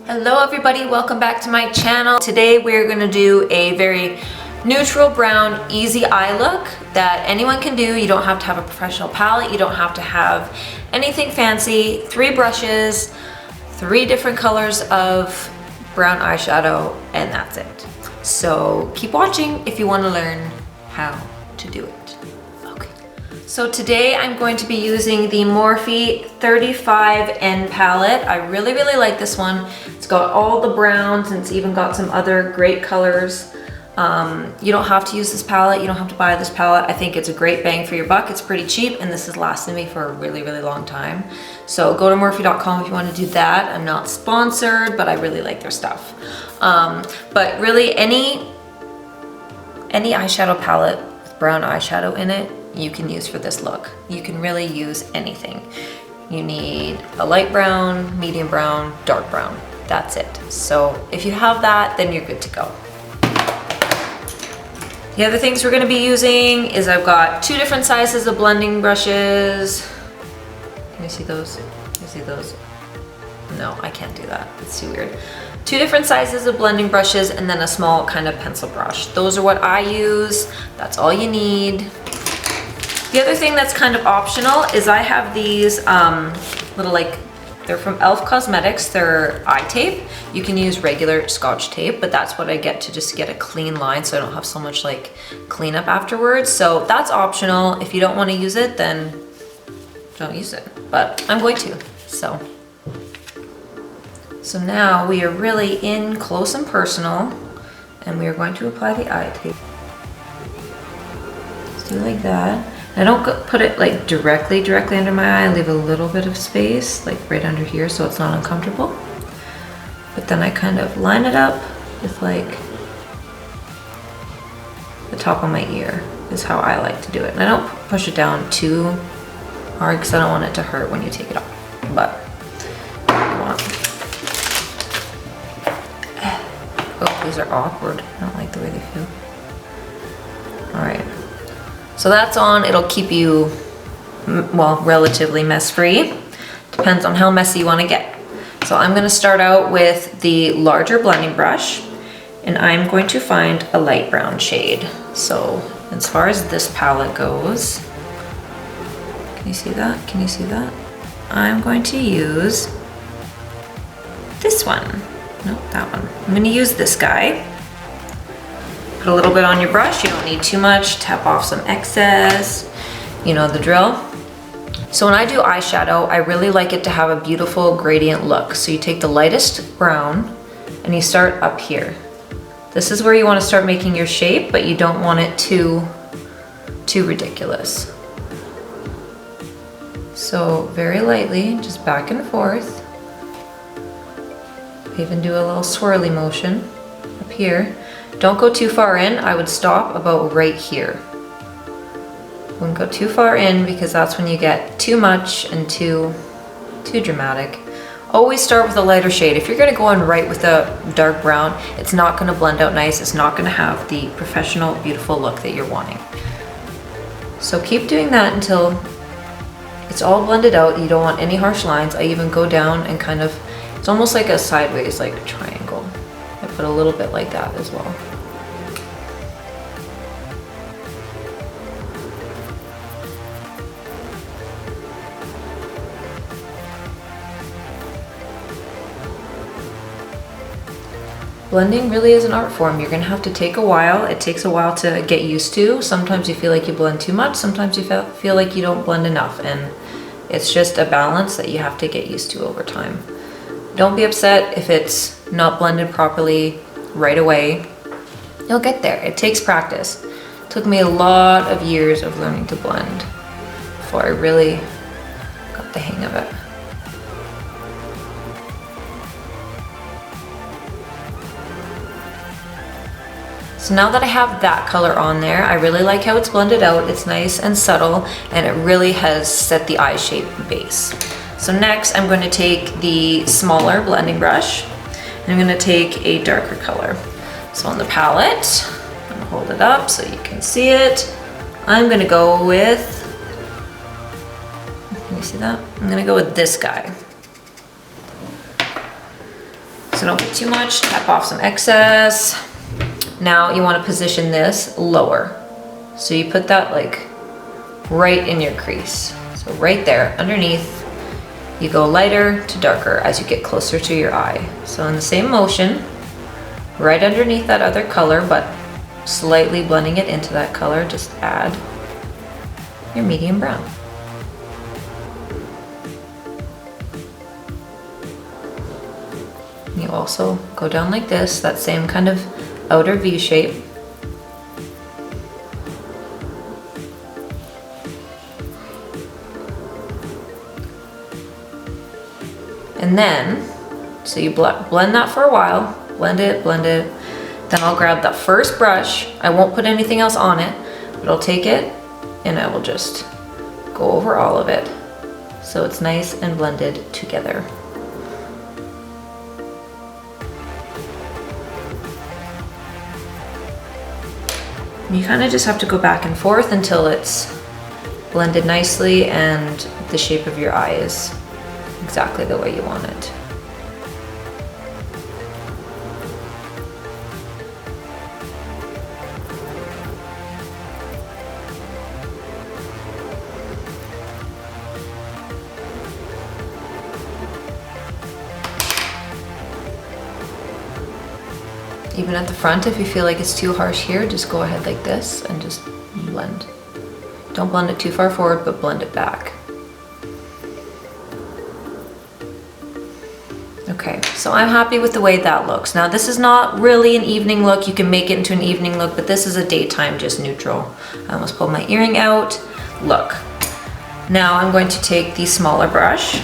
Hello everybody, welcome back to my channel. Today we're going to do a very neutral brown easy eye look that anyone can do. You don't have to have a professional palette, you don't have to have anything fancy. 3 brushes, 3 different colors of brown eyeshadow, and that's it. So keep watching if you want to learn how to do it. Okay. So today I'm going to be using the Morphe 35N palette. I really like this one. It's got all the browns and it's even got some other great colors. You don't have to use this palette. You don't have to buy this palette. I think it's a great bang for your buck. It's pretty cheap and this has lasted me for a really long time. So go to morphe.com if you want to do that. I'm not sponsored, but I really like their stuff. But really any eyeshadow palette with brown eyeshadow in it, you can use for this look. You can really use anything. You need a light brown, medium brown, dark brown. That's it. So if you have that, then you're good to go. The other things we're gonna be using is I've got 2 different sizes of blending brushes. Can you see those? Can you see those? No, I can't do that. It's too weird. 2 different sizes of blending brushes and then a small kind of pencil brush. Those are what I use. That's all you need. The other thing that's kind of optional is I have these little they're from e.l.f. Cosmetics. They're eye tape. You can use regular Scotch tape, but that's what I get to just get a clean line so I don't have so much cleanup afterwards. So that's optional. If you don't want to use it, then don't use it, but I'm going to. So now we are really in close and personal and we are going to apply the eye tape. Just do like that. I don't put it directly under my eye. I leave a little bit of space, right under here, so it's not uncomfortable. But then I kind of line it up with the top of my ear is how I like to do it. And I don't push it down too hard because I don't want it to hurt when you take it off. But you want. Oh, these are awkward. I don't like the way they feel. All right. So that's on. It'll keep you, well, relatively mess-free. Depends on how messy you want to get. So I'm going to start out with the larger blending brush, and I'm going to find a light brown shade. So as far as this palette goes, can you see that? Can you see that? I'm going to use this one. Nope, that one. I'm going to use this guy. Put a little bit on your brush, you don't need too much, tap off some excess, you know the drill. So when I do eyeshadow, I really like it to have a beautiful gradient look. So you take the lightest brown and you start up here. This is where you want to start making your shape, but you don't want it too ridiculous. So very lightly, just back and forth. Even do a little swirly motion up here. Don't go too far in. I would stop about right here. Wouldn't go too far in because that's when you get too much and too dramatic. Always start with a lighter shade. If you're gonna go in right with a dark brown, it's not gonna blend out nice. It's not gonna have the professional, beautiful look that you're wanting. So keep doing that until it's all blended out. You don't want any harsh lines. I even go down and kind of, it's almost like a sideways, like a triangle. I put a little bit like that as well. Blending really is an art form. You're gonna have to take a while. It takes a while to get used to. Sometimes you feel like you blend too much. Sometimes you feel like you don't blend enough. And it's just a balance that you have to get used to over time. Don't be upset if it's not blended properly right away. You'll get there. It takes practice. It took me a lot of years of learning to blend before I really got the hang of it. So now that I have that color on there, I really like how it's blended out. It's nice and subtle, and it really has set the eye shape base. So next I'm going to take the smaller blending brush and I'm going to take a darker color. So on the palette, I'm going to hold it up so you can see it. I'm going to go with, can you see that? I'm going to go with this guy. So don't put too much, tap off some excess. Now you want to position this lower. So you put that like right in your crease. So right there, underneath, you go lighter to darker as you get closer to your eye. So in the same motion, right underneath that other color, but slightly blending it into that color, just add your medium brown. You also go down like this, that same kind of outer V shape. And then, so you blend that for a while, blend it. Then I'll grab that first brush. I won't put anything else on it, but I'll take it and I will just go over all of it so it's nice and blended together. You kind of just have to go back and forth until it's blended nicely and the shape of your eye is exactly the way you want it. Even at the front, if you feel like it's too harsh here, just go ahead like this and just blend. Don't blend it too far forward, but blend it back. Okay, so I'm happy with the way that looks. Now this is not really an evening look. You can make it into an evening look, but this is a daytime, just neutral. I almost pulled my earring out. Look. Now I'm going to take the smaller brush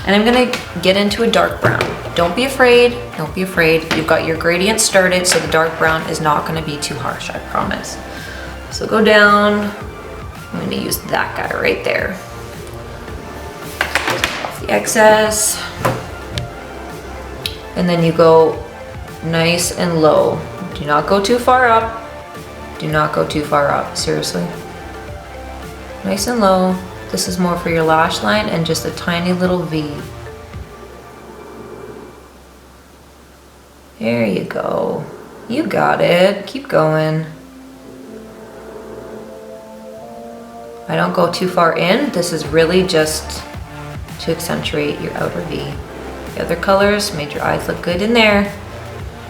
and I'm gonna get into a dark brown. Don't be afraid, don't be afraid. You've got your gradient started, so the dark brown is not gonna be too harsh, I promise. So go down, I'm gonna use that guy right there. Take off the excess. And then you go nice and low. Do not go too far up. Do not go too far up, seriously. Nice and low. This is more for your lash line and just a tiny little V. There you go. You got it. Keep going. I don't go too far in. This is really just to accentuate your outer V. The other colors made your eyes look good in there.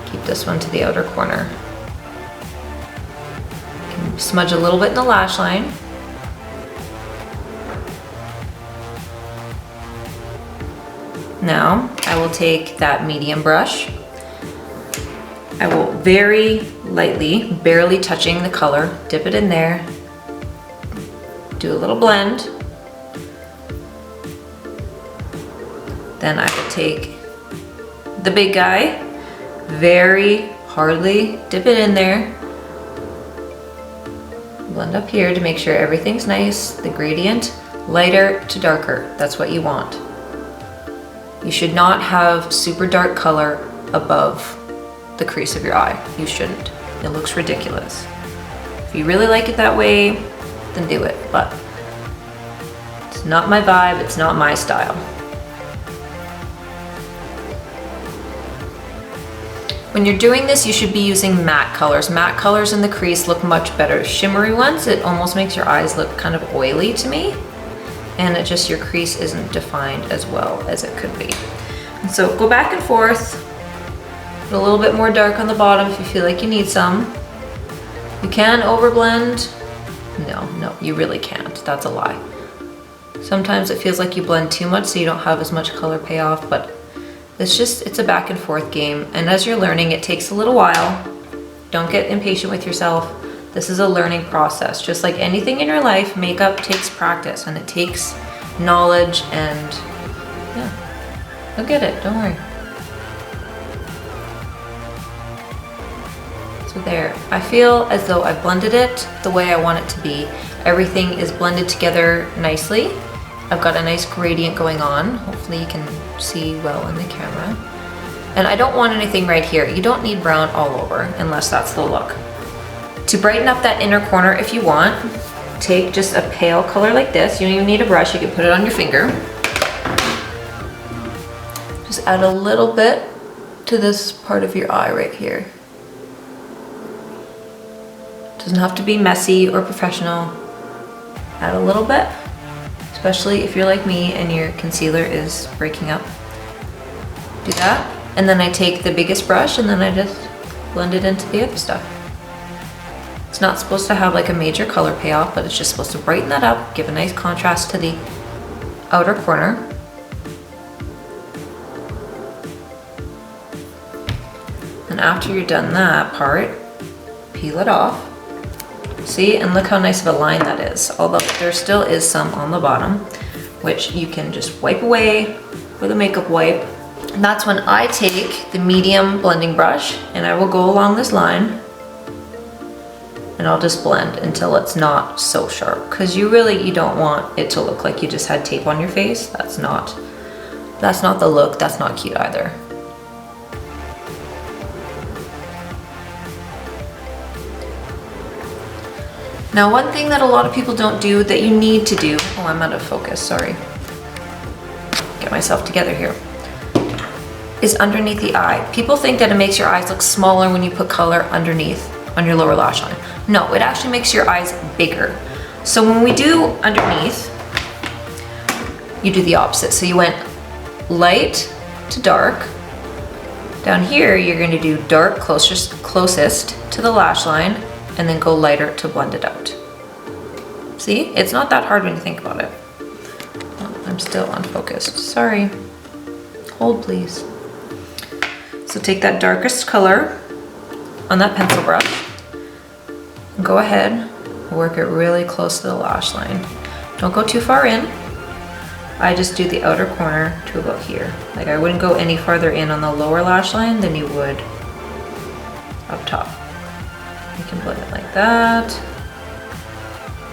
Keep this one to the outer corner. You can smudge a little bit in the lash line. Now, I will take that medium brush. I will very lightly, barely touching the color, dip it in there, do a little blend. Then I will take the big guy, very hardly dip it in there, blend up here to make sure everything's nice, the gradient, lighter to darker, that's what you want. You should not have super dark color above the crease of your eye. You shouldn't. It looks ridiculous. If you really like it that way, then do it, but it's not my vibe, it's not my style. When you're doing this, you should be using matte colors. Matte colors in the crease look much better. Shimmery ones, it almost makes your eyes look kind of oily to me, and it just, your crease isn't defined as well as it could be. And so go back and forth. Put a little bit more dark on the bottom if you feel like you need some. You can overblend. No, you really can't. That's a lie. Sometimes it feels like you blend too much so you don't have as much color payoff, but it's a back and forth game. And as you're learning, it takes a little while. Don't get impatient with yourself. This is a learning process. Just like anything in your life, makeup takes practice and it takes knowledge, and yeah, you'll get it, don't worry. So there, I feel as though I've blended it the way I want it to be. Everything is blended together nicely. I've got a nice gradient going on. Hopefully you can see well in the camera. And I don't want anything right here. You don't need brown all over unless that's the look. To brighten up that inner corner, if you want, take just a pale color like this. You don't even need a brush, you can put it on your finger. Just add a little bit to this part of your eye right here. Doesn't have to be messy or professional. Add a little bit, especially if you're like me and your concealer is breaking up. Do that, and then I take the biggest brush and then I just blend it into the other stuff. It's not supposed to have like a major color payoff, but it's just supposed to brighten that up, give a nice contrast to the outer corner. And after you're done that part, peel it off. See, and look how nice of a line that is. Although there still is some on the bottom, which you can just wipe away with a makeup wipe. And that's when I take the medium blending brush and I will go along this line and I'll just blend until it's not so sharp. Because you don't want it to look like you just had tape on your face. That's not the look, that's not cute either. Now, one thing that a lot of people don't do that you need to do, oh, I'm out of focus, sorry. Get myself together here, is underneath the eye. People think that it makes your eyes look smaller when you put color underneath on your lower lash line. No, it actually makes your eyes bigger. So when we do underneath, you do the opposite. So you went light to dark. Down here, you're going to do dark closest to the lash line, and then go lighter to blend it out. See, it's not that hard when you think about it. Oh, I'm still unfocused, sorry. Hold please. So take that darkest color on that pencil brush, and go ahead and work it really close to the lash line. Don't go too far in. I just do the outer corner to about here. Like I wouldn't go any farther in on the lower lash line than you would up top. You can blend it like that.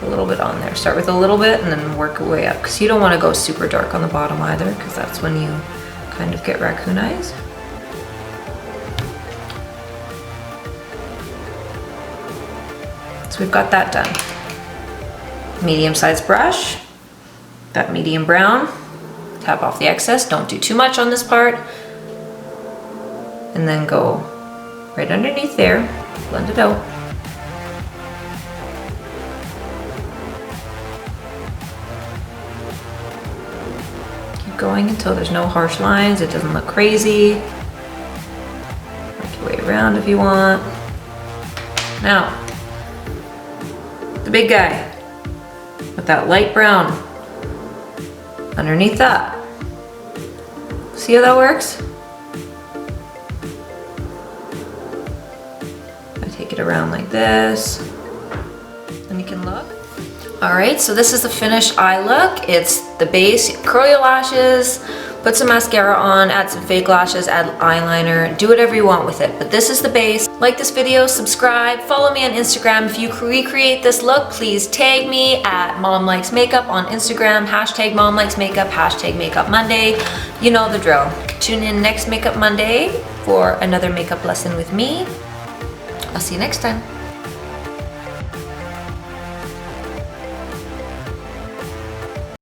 A little bit on there. Start with a little bit and then work your way up, because you don't want to go super dark on the bottom either, because that's when you kind of get raccoon eyes. So we've got that done. Medium-sized brush, that medium brown. Tap off the excess. Don't do too much on this part. And then go right underneath there. Blend it out. Keep going until there's no harsh lines, it doesn't look crazy. Work your way around if you want. Now, the big guy with that light brown underneath that. See how that works? Take it around like this, and you can look. All right, so this is the finished eye look. It's the base. Curl your lashes, put some mascara on, add some fake lashes, add eyeliner, do whatever you want with it. But this is the base. Like this video, subscribe, follow me on Instagram. If you recreate this look, please tag me at MomLikesMakeup on Instagram, hashtag MomLikesMakeup, hashtag Makeup Monday. You know the drill. Tune in next Makeup Monday for another makeup lesson with me. I'll see you next time.